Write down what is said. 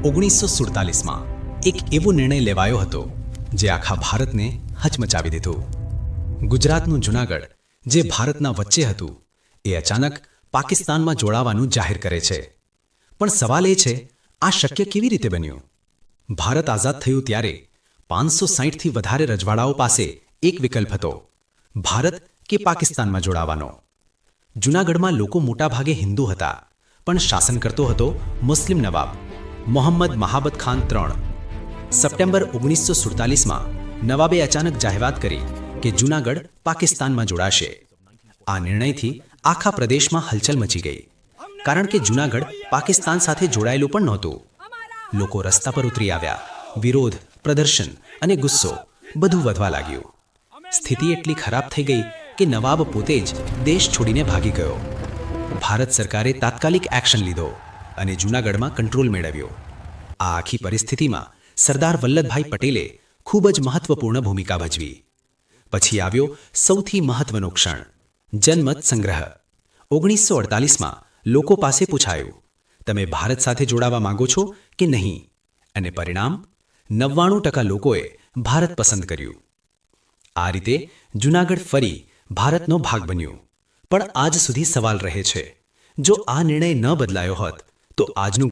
1947માં એક એવો નિર્ણય લેવાયો હતો જે આખા ભારતને હચમચાવી દીધું. ગુજરાતનું જૂનાગઢ જે ભારતના વચ્ચે હતું એ અચાનક પાકિસ્તાનમાં જોડાવાનું જાહેર કરે છે. પણ સવાલ એ છે, આ શક્ય કેવી રીતે બન્યું? ભારત આઝાદ થયું ત્યારે 560થી વધારે રજવાડાઓ પાસે એક વિકલ્પ હતો, ભારત કે પાકિસ્તાનમાં જોડાવાનો. જૂનાગઢમાં લોકો મોટાભાગે હિન્દુ હતા, પણ શાસન કરતો હતો મુસ્લિમ નવાબ મોહમ્મદ મહાબત ખાન III. સપ્ટેમ્બર 1947માં નવાબે અચાનક જાહેરાત કરી કે જૂનાગઢ પાકિસ્તાનમાં જોડાશે. આ નિર્ણયથી આખા પ્રદેશમાં હલચલ મચી ગઈ, કારણ કે જૂનાગઢ પાકિસ્તાન સાથે જોડાયેલું પણ નહોતું. લોકો રસ્તા પર ઉતરી આવ્યા. વિરોધ, પ્રદર્શન અને ગુસ્સો બધું વધવા લાગ્યું. સ્થિતિ એટલી ખરાબ થઈ ગઈ કે નવાબ પોતે જ દેશ છોડીને ભાગી ગયો. ભારત સરકારે તાત્કાલિક એક્શન લીધો અને જૂનાગઢમાં કંટ્રોલ મેળવ્યો. આ આખી પરિસ્થિતિમાં સરદાર વલ્લભભાઈ પટેલે ખૂબ જ મહત્વપૂર્ણ ભૂમિકા ભજવી. પછી આવ્યો સૌથી મહત્વનો ક્ષણ, જનમત સંગ્રહ. 1948માં લોકો પાસે પૂછાયું, તમે ભારત સાથે જોડાવા માંગો છો કે નહીં? અને પરિણામ 99% લોકોએ ભારત પસંદ કર્યું. આ રીતે જૂનાગઢ ફરી ભારતનો ભાગ બન્યું. પણ આજ સુધી સવાલ રહે છે, જો આ નિર્ણય ન બદલાયો હોત તો આજનું